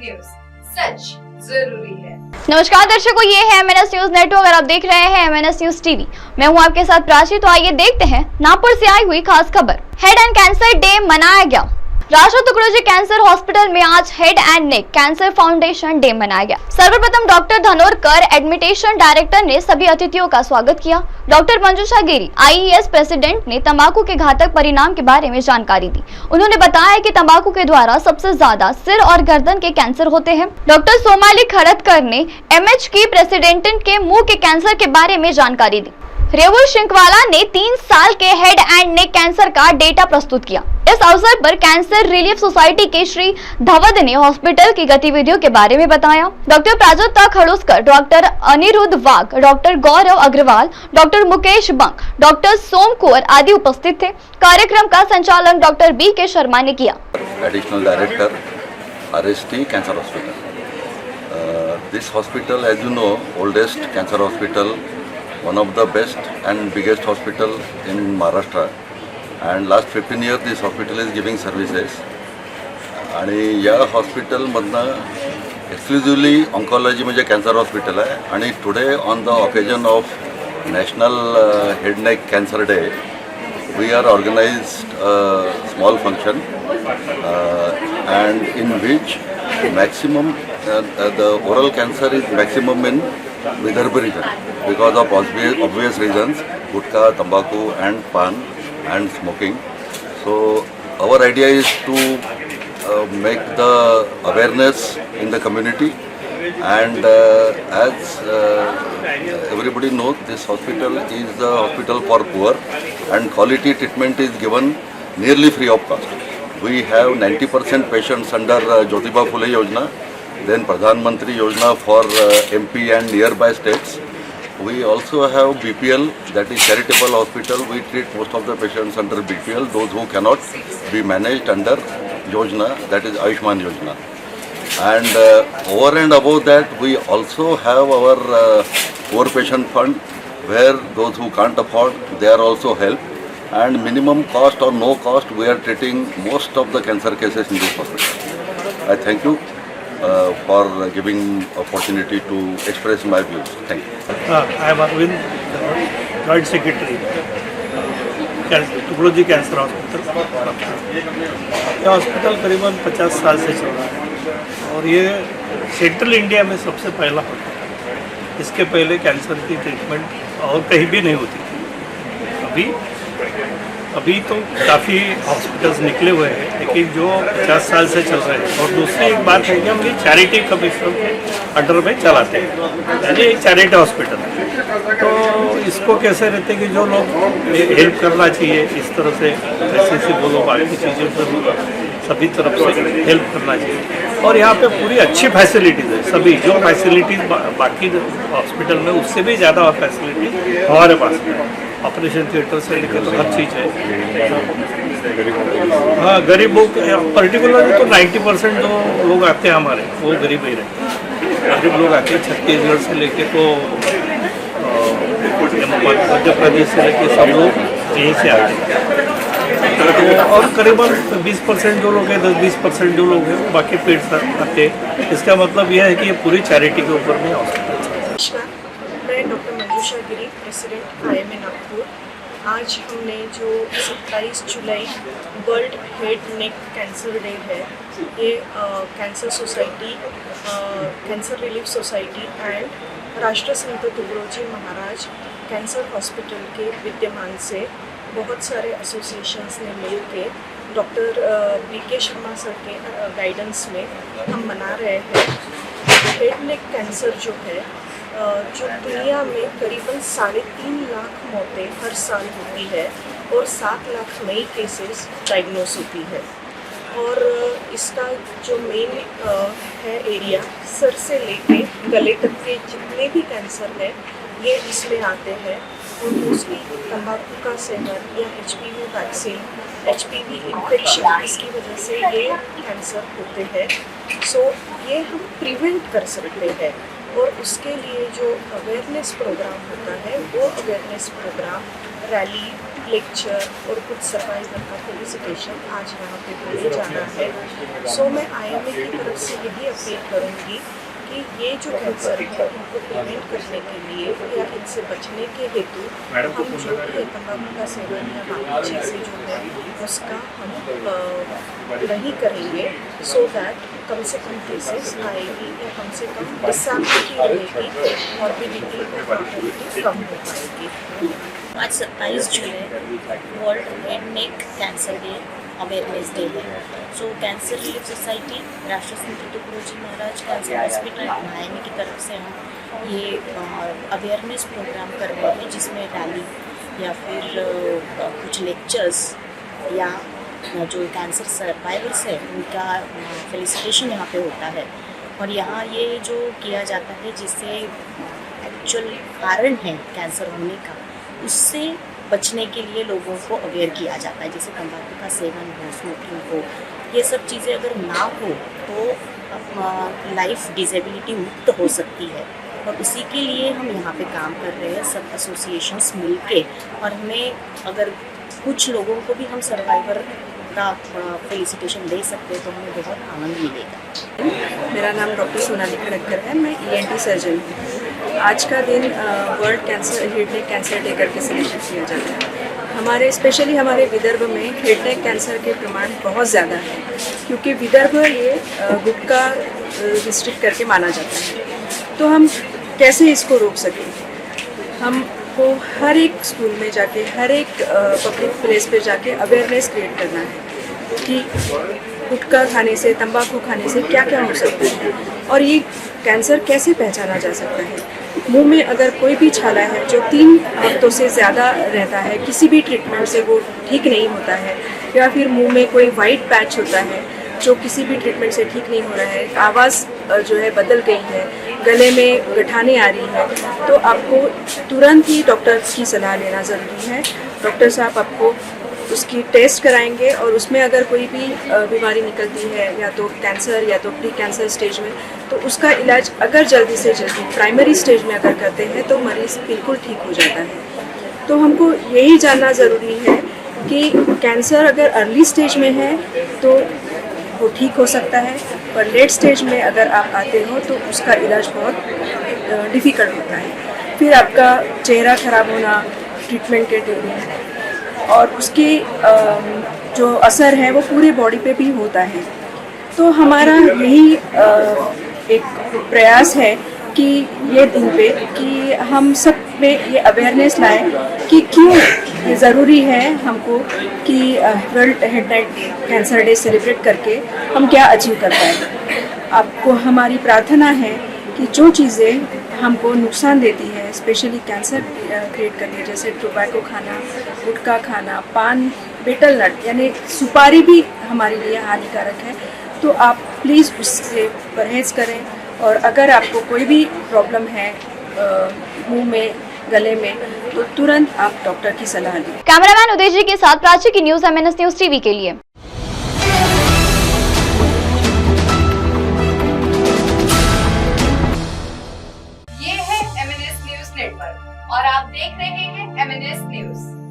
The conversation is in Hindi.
न्यूज, सच जरूरी है। नमस्कार दर्शकों, ये है MNS न्यूज नेटवर्क और आप देख रहे हैं MNS न्यूज टीवी। मैं हूं आपके साथ प्राची। तो आइए देखते हैं नागपुर से आई हुई खास खबर। हेड एंड कैंसर डे मनाया गया। राष्ट्रीय तुकडोजी कैंसर हॉस्पिटल में आज head and neck cancer foundation day मनाया गया। सर्वप्रथम डॉक्टर धनोरकर एडमिटेशन डायरेक्टर ने सभी अतिथियों का स्वागत किया। डॉक्टर मंजुषा गिरी IAS प्रेसिडेंट ने तंबाकू के घातक परिणाम के बारे में जानकारी दी। उन्होंने बताया कि तंबाकू के द्वारा सबसे ज्यादा सिर और गर्दन के कैंसर होते हैं। डॉक्टर सोमाली खड़तकर ने MHK प्रेसिडेंट के मुंह के कैंसर के बारे में जानकारी दी। रेवुल शिंकवाला ने 3 साल के हेड एंड नेक कैंसर का डेटा प्रस्तुत किया। इस अवसर पर कैंसर रिलीफ सोसाइटी के श्री धवद ने हॉस्पिटल की गतिविधियों के बारे में बताया। डॉक्टर प्राजोत्ता खड़ूसकर, डॉक्टर अनिरुद्ध वाघ, डॉक्टर गौरव अग्रवाल, डॉक्टर मुकेश बंग, डॉक्टर सोम कुंवर आदि उपस्थित थे। कार्यक्रम का संचालन डॉक्टर BK शर्मा ने किया। Additional director RST cancer hospital. This hospital, as you know, oldest cancer hospital, one of the best and biggest hospital in Maharashtra, and last 15 years this hospital is giving services. आणि या हॉस्पिटलमधनं एक्सक्लुझिव्हली ऑन्कॉलॉजी म्हणजे कॅन्सर हॉस्पिटल आहे. आणि today on the occasion of national head neck cancer day we are organized small function and in which maximum the oral cancer is maximum in Vidarbha region because of obvious reasons, gutka, tobacco and pan and smoking. So our idea is to make the awareness in the community, and as everybody knows, this hospital is the hospital for poor and quality treatment is given nearly free of cost. We have 90% patients under Jyotiba Phule Yojana, then Pradhan Mantri Yojana for MP and nearby states. We also have BPL, that is charitable hospital. We treat most of the patients under BPL, those who cannot be managed under Yojana, that is Ayushman Yojana. And over and above that, we also have our poor patient fund, where those who can't afford, they are also helped. And minimum cost or no cost, we are treating most of the cancer cases in this hospital. I thank you for giving opportunity to express my views. Thank you. I am Arvind, Joint Secretary, Tukdoji cancer hospital. यह हॉस्पिटल करीबन 50 साल से चल रहा है और ये सेंट्रल इंडिया में सबसे पहला होता है। इसके पहले कैंसर की ट्रीटमेंट और कहीं भी नहीं होती थी। अभी तो काफ़ी हॉस्पिटल्स निकले हुए हैं, लेकिन जो 50 साल से चल रहे हैं। और दूसरी एक बात है कि हम ये चैरिटी कमीशन के अंडर में चलाते हैं, यानी एक चैरिटी हॉस्पिटल। तो इसको कैसे रहते कि जो लोग हेल्प करना चाहिए, इस तरह से ऐसे बोलो, बाकी चीज़ों पर सभी तरफ से हेल्प करना चाहिए। और यहाँ पे पूरी अच्छी फैसिलिटीज़ है, सभी जो फैसिलिटीज़ बाकी हॉस्पिटल में उससे भी ज़्यादा फैसिलिटी हमारे पास है। ऑपरेशन थिएटर से लेकर तो हर चीज़ है। हाँ, गरीबों पर्टिकुलरली तो 90% जो लोग आते हैं हमारे, वो गरीब ही रहते हैं। गरीब लोग आते हैं छत्तीसगढ़ से लेके तो मध्य प्रदेश से लेके सब लोग यहीं से आते हैं। तो और करीबन 20% जो लोग हैं, 10-20% जो लोग हैं, बाकी पेड़ से आते हैं। इसका मतलब यह है कि ये पूरी चैरिटी के ऊपर में हॉस्पिटल। मैं doctor Manjusha Giri, president IMA Nagpur. आज हमने जो 27 जुलाई world head neck cancer day है, ये cancer society, cancer relief society and Rashtra Sant Tukdoji Maharaj cancer hospital के विद्यमान से बहुत सारे एसोसिएशंस ने मिल के डॉक्टर BK शर्मा सर के गाइडेंस में हम मना रहे हैं। हेड नेक कैंसर जो है, जो दुनिया में करीबन 3.5 लाख मौतें हर साल होती है और 7 लाख नई केसेस डायग्नोस होती है। और इसका जो मेन है एरिया, सर से लेके गले तक के जितने भी कैंसर है ये इसमें आते हैं। और मोस्टली तंबाकू का सेवन या HPV वैक्सीन, HPV इन्फेक्शन, इसकी वजह से ये कैंसर होते हैं। सो ये हम प्रिवेंट कर सकते हैं। और उसके लिए जो अवेयरनेस प्रोग्राम होता है, वो अवेयरनेस प्रोग्राम रैली, लेक्चर और कुछ सरप्राइज का फेलिसिटेशन आज यहाँ पे होने जाना है। सो मैं IMA की तरफ से यही अपील करूँगी कि ये जो कैंसर है उनको प्रिवेंट करने के लिए या इनसे बचने के हेतु हम जो भी तंबाकू का सेवन या बाकी चीज़ें जो है उसका हम नहीं करेंगे, सो दैट कम से कम केसेस आएगी या कम से कम डिसेबिलिटी रहेगी, मॉर्बिडिटी और मॉर्बिडिटी कम हो पाएगी। आज 27 जुलाई world head neck cancer day awareness day है। सो कैंसर रिलीफ सोसाइटी, राष्ट्रीय संत तुकडोजी महाराज कैंसर हॉस्पिटल मायने की तरफ से हम ये अवेयरनेस प्रोग्राम कर रहे हैं, जिसमें रैली या फिर कुछ लेक्चर्स या जो कैंसर सर्वाइवर्स है उनका फेलिसिटेशन यहाँ पे होता है। और यहाँ ये जो किया जाता है जिससे एक्चुअल कारण है कैंसर होने का, उससे बचने के लिए लोगों को अवेयर किया जाता है। जैसे तंबाकू का सेवन हो, स्मोकिंग हो, ये सब चीज़ें अगर ना हो तो लाइफ डिसेबिलिटी मुक्त हो सकती है। और उसी के लिए हम यहाँ पे काम कर रहे हैं, सब एसोसिएशंस मिलके। और हमें अगर कुछ लोगों को भी हम सर्वाइवर का फेलिसिटेशन दे सकते हैं तो हमें बहुत आनंद मिलेगा। मेरा नाम डॉक्टर सोनाली खड़क्कर है, मैं ENT सर्जन हूँ। आज का दिन world cancer head neck cancer day करके सेलिब्रेट किया जाता है। हमारे स्पेशली हमारे विदर्भ में हेड नेक कैंसर के प्रमाण बहुत ज़्यादा है, क्योंकि विदर्भ ये गुटखा डिस्ट्रिक्ट करके माना जाता है। तो हम कैसे इसको रोक सकें? हमको हर एक स्कूल में जाके, हर एक पब्लिक प्लेस पे जाके अवेयरनेस क्रिएट करना है कि गुटखा खाने से, तंबाकू खाने से क्या क्या हो सकता है और ये कैंसर कैसे पहचाना जा सकता है। मुंह में अगर कोई भी छाला है जो 3 हफ्तों से ज़्यादा रहता है, किसी भी ट्रीटमेंट से वो ठीक नहीं होता है, या फिर मुंह में कोई वाइट पैच होता है जो किसी भी ट्रीटमेंट से ठीक नहीं हो रहा है, आवाज़ जो है बदल गई है, गले में गठाने आ रही है, तो आपको तुरंत ही डॉक्टर की सलाह लेना ज़रूरी है। डॉक्टर साहब आपको उसकी टेस्ट कराएंगे और उसमें अगर कोई भी बीमारी निकलती है, या तो कैंसर या तो प्री कैंसर स्टेज में, तो उसका इलाज अगर जल्दी से जल्दी प्राइमरी स्टेज में अगर करते हैं तो मरीज़ बिल्कुल ठीक हो जाता है। तो हमको यही जानना ज़रूरी है कि कैंसर अगर अर्ली स्टेज में है तो वो ठीक हो सकता है, पर लेट स्टेज में अगर आप आते हो तो उसका इलाज बहुत डिफ़िकल्ट होता है। फिर आपका चेहरा ख़राब होना, ट्रीटमेंट के दौरान, और उसके जो असर है वो पूरे बॉडी पे भी होता है। तो हमारा यही एक प्रयास है कि ये दिन पे कि हम सब में ये अवेयरनेस लाएं कि क्यों ये ज़रूरी है हमको कि world head neck cancer day celebrate करके हम क्या अचीव कर पाए। आपको हमारी प्रार्थना है कि जो चीज़ें हमको नुकसान देती है, स्पेशली कैंसर क्रिएट करती है, जैसे टोबैको खाना, गुटखा खाना, पान, बीटल नट यानी सुपारी भी हमारे लिए हानिकारक है, तो आप प्लीज़ उससे परहेज़ करें। और अगर आपको कोई भी प्रॉब्लम है मुंह में, गले में, तो तुरंत आप डॉक्टर की सलाह लें। कैमरामैन उदय जी के साथ प्राची की न्यूज़ MNS न्यूज़ टीवी के लिए। ये है MNS न्यूज नेटवर्क और आप देख रहे हैं MNS न्यूज।